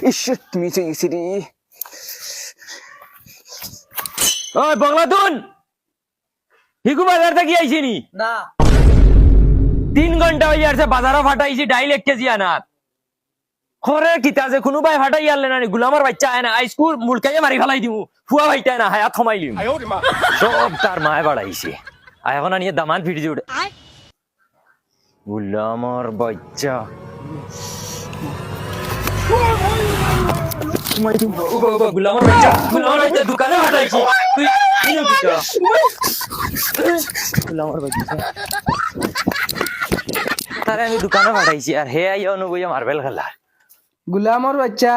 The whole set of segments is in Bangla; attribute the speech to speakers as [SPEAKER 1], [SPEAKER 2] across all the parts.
[SPEAKER 1] ইস মিস হয়ে গেছি রে।
[SPEAKER 2] ওই বগলাতুন হিকু বাজার থেকে আইছি নি
[SPEAKER 3] না
[SPEAKER 2] 3 ঘন্টা হয়ে যাচ্ছে বাজারও ফাটাইছি ডাইল 1 কেজি আনাত খরে কিতা যে কোনো ভাই ফাটাই আনলে না গুলামার বাচ্চা আয় না আইস্কুল মুলকাইয়ে মারি ফেলাই দিমু ফুয়া ভাইটা না হায়াত থমাইলিম সব তার মায় বাড়াইছে আর এখন আনিয়ে দামান ফিরে উঠে গুলামার বাচ্চা গুলামার বাচ্চা দোকানে ফাটাইছি তুই কিনো কিটা গুলামার বাচ্চা তারে আমি দোকানে ফাটাইছি আর হে আইয়া অনুবইয়া মার্বেল খেলা
[SPEAKER 3] গুলামর বাচ্চা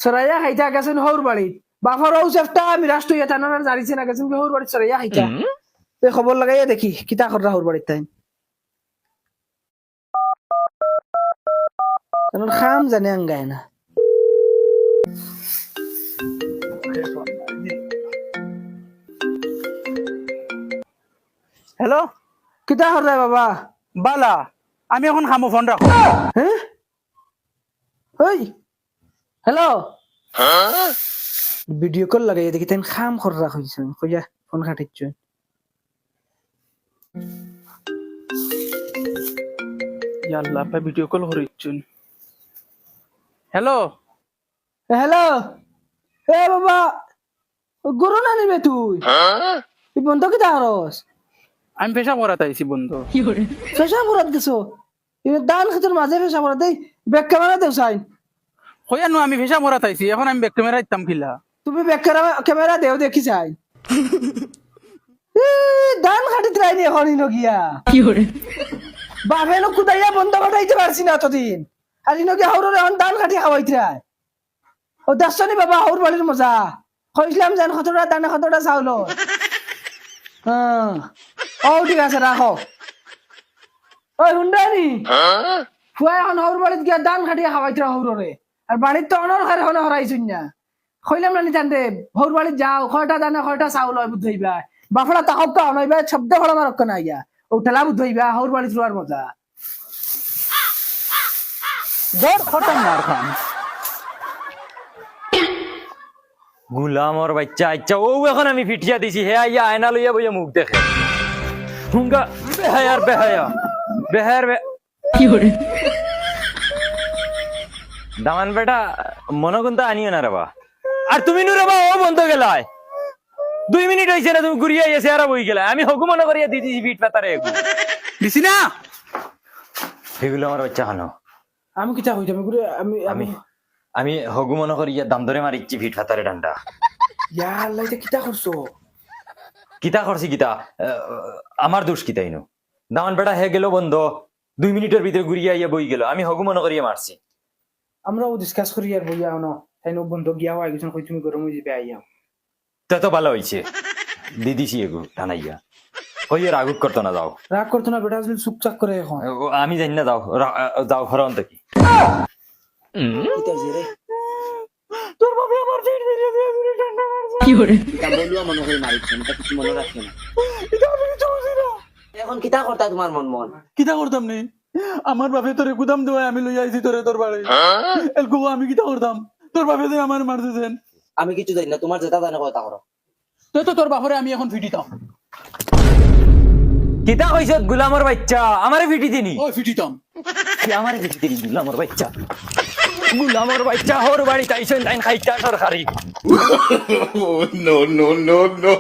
[SPEAKER 3] সরাইয়া খাইতা গেছেন হৌর বাড়িত বাফর ও চেষ্টা আমি রাষ্ট্রীয় থানার জারিছে না গেছেন হৌর বাড়িত সরাইয়া খাইতা এই খবর লাগাইয়া দেখি কিতা কররা হৌর বাড়িত তাই কারণ খাম জানে আঙ্গায় না
[SPEAKER 4] হ্যালো
[SPEAKER 3] কিতা কররা বাবা
[SPEAKER 4] বালা আমি এখন খামো ফোন রাখো
[SPEAKER 3] হ্যাঁ ওই হ্যালো ভিডিও কল লাগাইয়া দেখি তাই খাম কররা হইছে কইয়া ফোন কাটিছ
[SPEAKER 4] ইয়াল্লা পা ভিডিও কল করিছুন হ্যালো
[SPEAKER 3] হ্যালো এ বাবা গরু না নিবে তুই বন্ধ কিতা করস
[SPEAKER 4] আমি পেশা করাতে আইছি বন্ধু
[SPEAKER 3] ফেসা পড়াত গেছো দান খাতের মাঝে ফেসা পড়াত দেই ব্যাক ক্যামেরা দেও সাইন
[SPEAKER 4] হইয়া নো আমি পেশা করাতে আইছি এখন আমি ব্যাক ক্যামেরা ইতাম খিলা
[SPEAKER 3] তুমি ব্যাক ক্যামেরা দেও দেখি চাই দান খাটিত রাইনি এখন ইনো গিয়া বাপে লোক কুদাইয়া বন্ধ ঘটাইতে পারছি না এতদিন আর ইনো গিয়া হৌরের এখন দান খাটি খাওয়াইতে রায় ও দেখছনি বাবা হৌর বাড়ির মজা কইছিলাম যেন কতটা দানে কতটা চাউল ও ঠিক আছে রাখো ওই হুন্ডানি ফুয়া এখন হৌর বাড়িত গিয়া দান খাটিয়া খাওয়াইতে রা হৌরে আর বাড়ির তো অনর খারে হনে হরাইছুন না কইলাম না নিতান দে হৌর বাড়িত যাও কয়টা দানে কয়টা চাউল হয় বুঝাইবা বাফড়া তাহক কা হনাইবা শব্দ ফড়া মারক না ইয়া ও ঠেলা বুঝাইবা হৌর বাড়িত রুয়ার মজা
[SPEAKER 4] দর খতম মার খান
[SPEAKER 2] গুলামর বাচ্চা আচ্ছা ও এখন আমি ফিটিয়া দিছি হে আইয়া আয়না লইয়া বইয়া মুখ দেখে হুঙ্গা বেহায়ার বেহায়া বেহায়ার দামান বেটা মনে কিন্তু আনিও না রেবা আর তুমি নু রেবা ও বন্ধ গেলায় 2 মিনিট হয়েছে না তুমি ঘুরিয়ে এসে আর বই গেলা আমি হকু মনে করিয়া দিয়ে দিছি ফিট পাতারে
[SPEAKER 4] দিছি না
[SPEAKER 2] সেগুলো আমার বাচ্চা খানো
[SPEAKER 3] আমি কিতা কইতাম গুরে আমি
[SPEAKER 2] আমি আমি হগু মনে করিয়া দাম ধরে মারিচ্ছি ফিট পাতারে ডান্ডা
[SPEAKER 3] ইয়া আল্লাহ এটা কিতা করছো
[SPEAKER 2] কিতা করছি কিতা আমার দোষ কিতাই নো দামান বেটা হে গেল বন্ধ 2 মিনিটের ভিতরে ঘুরিয়া ইয়া বই গেল আমি হগু মনে করিয়া মারছি
[SPEAKER 3] আমরাও ডিসকাস করি আর বইয়া না তাই নো বন্ধ গিয়া হয় কিছু কই তুমি গরম হইবে আইয়া
[SPEAKER 2] তা তো ভালো হয়েছে দিদিছি এগু টানাইয়া ওই আর আগুক করতো না যাও
[SPEAKER 3] রাগ করতো না বেটা আসলে চুপচাপ করে এখন
[SPEAKER 2] আমি জানি না যাও যাও হরন দেখি
[SPEAKER 1] কিতা হইছে রে?
[SPEAKER 2] তোর বাবা আমার ফিট দিয়ে দিয়ে ঠান্ডা মারছে
[SPEAKER 1] কিতা বলুয়া মনে করে মারিছেন এটা কিছু মনে রাখে না।
[SPEAKER 2] এটা আমি কিছু বুঝি না
[SPEAKER 1] এখন কিতা করতা তোমার মন মন
[SPEAKER 4] কিতা করতাম নি আমার বাপে তোরে গুদাম দেওয়া আমি লই আইছি তোরে তোর বাড়ি এলকো আমি কিতা করতাম তোর বাপে যে আমার মারতেছেন
[SPEAKER 1] আমি কিছু জানি না তোমার যেটা জানে কথা করো
[SPEAKER 4] তুই তো তোর বাপরে আমি এখন ফিটিতাম
[SPEAKER 2] কিতা কইছ গুলামর বাচ্চা আমারে ফিটি দিনি
[SPEAKER 4] ওই ফিটিতাম
[SPEAKER 2] আমারে ফিটি দিনি গুলামর বাচ্চা গুলামর বাচ্চা হর বাড়ি তাইছেন তাই খাইতা সরকারি
[SPEAKER 5] no, no, no, no.